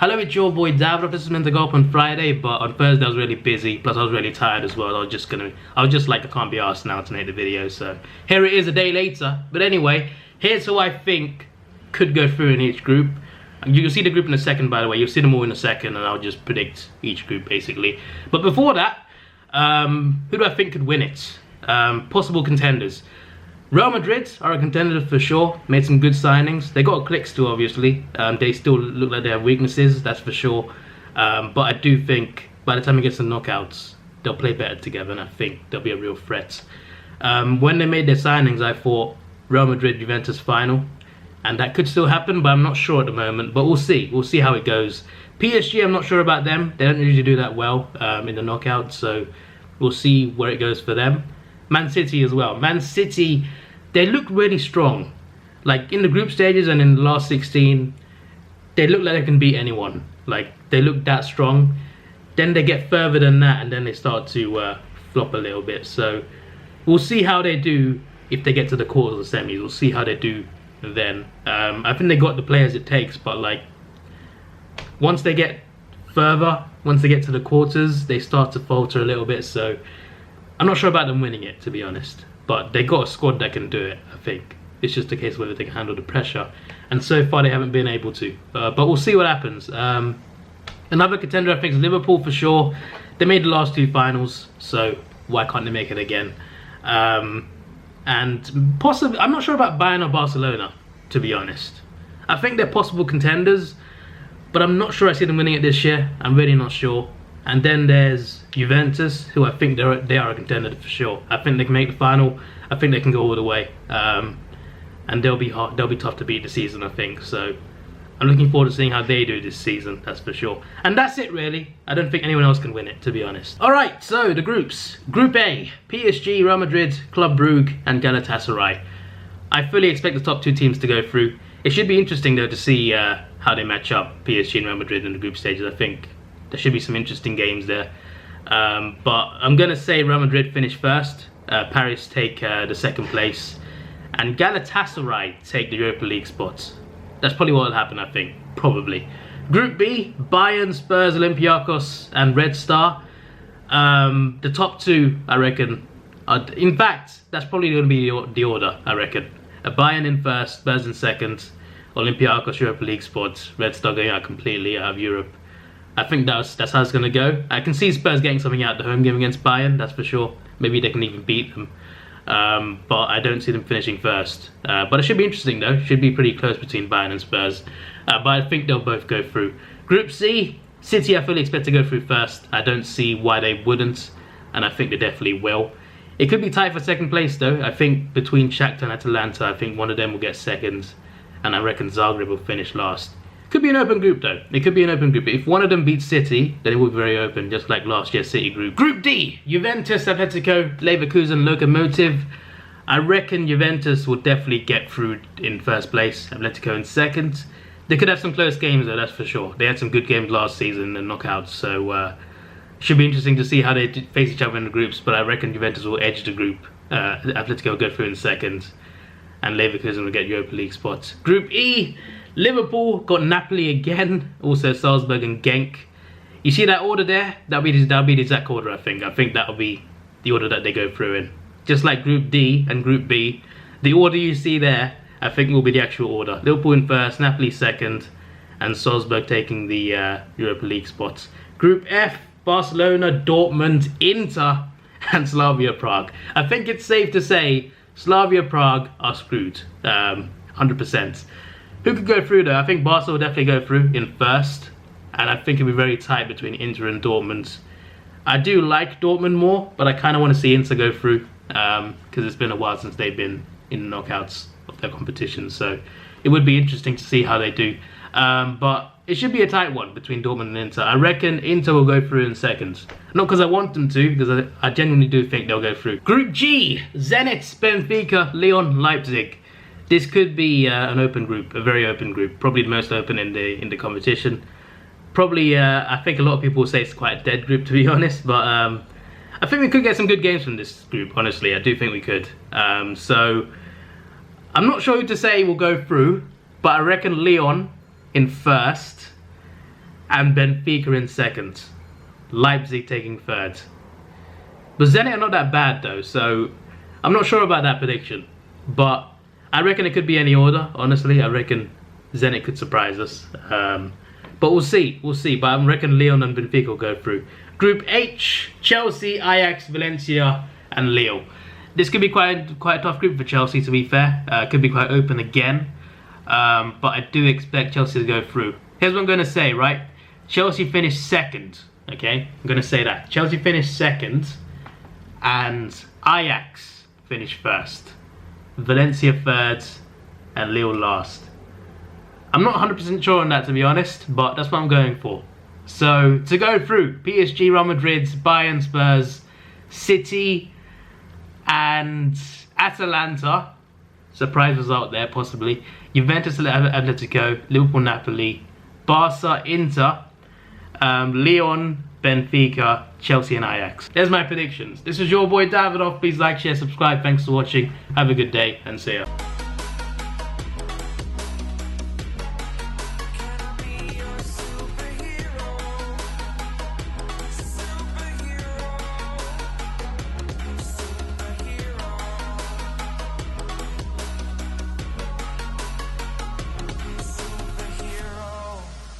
Hello, it's your boy Davidoff. This was meant to go up on Friday, but on Thursday I was really busy. Plus I was really tired as well. I was just like, I can't be asked now to make the video. So here it is a day later. But anyway, here's who I think could go through in each group. You'll see the group in a second, by the way. You'll see them all in a second, and I'll just predict each group basically. But before that, who do I think could win it? Possible contenders. Real Madrid are a contender for sure. Made some good signings. They got clicks too, obviously. They still look like they have weaknesses, that's for sure. But I do think by the time it gets to knockouts, they'll play better together, and I think they'll be a real threat. When they made their signings, I thought Real Madrid Juventus final, and that could still happen, but I'm not sure at the moment. But we'll see. We'll see how it goes. PSG, I'm not sure about them. They don't usually do that well in the knockouts, so we'll see where it goes for them. Man City as well. Man City, they look really strong. Like in the group stages and in the last 16, they look like they can beat anyone. Like they look that strong. Then they get further than that, and then they start to flop a little bit. So we'll see how they do if they get to the quarters or semis. We'll see how they do then. I think they got the players it takes, but like once they get further, once they get to the quarters, they start to falter a little bit. So I'm not sure about them winning it, to be honest. But they got a squad that can do it, I think. It's just a case of whether they can handle the pressure. And so far they haven't been able to. But we'll see what happens. Another contender I think is Liverpool for sure. They made the last two finals, so why can't they make it again? And possibly, I'm not sure about Bayern or Barcelona, to be honest. I think they're possible contenders, but I'm not sure I see them winning it this year. I'm really not sure. And then there's Juventus, who I think they are a contender for sure. I think they can make the final. I think they can go all the way, and they'll be hard. They'll be tough to beat this season, I think. So I'm looking forward to seeing how they do this season. That's for sure. And that's it, really. I don't think anyone else can win it, to be honest. All right, so the groups. Group A: PSG, Real Madrid, Club Brugge, and Galatasaray. I fully expect the top two teams to go through. It should be interesting though to see how they match up, PSG and Real Madrid in the group stages. I think there should be some interesting games there. But I'm going to say Real Madrid finish first, Paris take the second place, and Galatasaray take the Europa League spots. That's probably what will happen, I think, probably. Group B: Bayern, Spurs, Olympiacos, and Red Star. The top two, I reckon, in fact, that's probably going to be the order, I reckon. Bayern in first, Spurs in second, Olympiacos Europa League spots, Red Star going out completely out of Europe. I think that's how it's going to go. I can see Spurs getting something out of the home game against Bayern, that's for sure. Maybe they can even beat them. But I don't see them finishing first. But it should be interesting though. It should be pretty close between Bayern and Spurs. But I think they'll both go through. Group C: City I fully expect to go through first. I don't see why they wouldn't. And I think they definitely will. It could be tight for second place though. I think between Shakhtar and Atalanta, I think one of them will get second. And I reckon Zagreb will finish last. Could be an open group though. It could be an open group. If one of them beats City, then it will be very open, just like last year's City group. Group D: Juventus, Atletico, Leverkusen, Lokomotiv. I reckon Juventus will definitely get through in first place, Atletico in second. They could have some close games though, that's for sure. They had some good games last season in the knockouts, so should be interesting to see how they face each other in the groups. But I reckon Juventus will edge the group. Atletico will go through in second, and Leverkusen will get Europa League spots. Group E: Liverpool got Napoli again, also Salzburg and Genk. You see that order there? That'll be the exact order, I think. I think that'll be the order that they go through in. Just like Group D and Group B, the order you see there, I think will be the actual order. Liverpool in first, Napoli second, and Salzburg taking the Europa League spots. Group F: Barcelona, Dortmund, Inter, and Slavia Prague. I think it's safe to say Slavia Prague are screwed, 100%. Who could go through though? I think Barca will definitely go through in first, and I think it'll be very tight between Inter and Dortmund. I do like Dortmund more, but I kind of want to see Inter go through because it's been a while since they've been in the knockouts of their competition, so it would be interesting to see how they do. But it should be a tight one between Dortmund and Inter. I reckon Inter will go through in second. Not because I want them to, because I genuinely do think they'll go through. Group G: Zenit, Benfica, Lyon, Leipzig. This could be an open group, a very open group, probably the most open in the competition. Probably, I think a lot of people will say it's quite a dead group, to be honest, but I think we could get some good games from this group, honestly. I do think we could. So, I'm not sure who to say will go through, but I reckon Lyon in first. and Benfica in second. Leipzig taking third. But Zenit are not that bad though, so I'm not sure about that prediction. But I reckon it could be any order, honestly. I reckon Zenit could surprise us. But we'll see, But I reckon Lyon and Benfica will go through. Group H, Chelsea, Ajax, Valencia, and Lille. This could be quite a tough group for Chelsea, to be fair. Could be quite open again. But I do expect Chelsea to go through. Here's what I'm going to say, right? Chelsea finished second, okay? I'm going to say that. Chelsea finished second, and Ajax finished first. Valencia third, and Lille last. I'm not 100% sure on that, to be honest, but that's what I'm going for. So, to go through, PSG, Real Madrid, Bayern, Spurs, City, and Atalanta. Surprise result there, possibly. Juventus, Atletico, Liverpool, Napoli, Barca, Inter, Lyon, Benfica, Chelsea, and Ajax. There's my predictions. This is your boy Davidoff. Please like, share, subscribe. Thanks for watching. Have a good day, and see ya.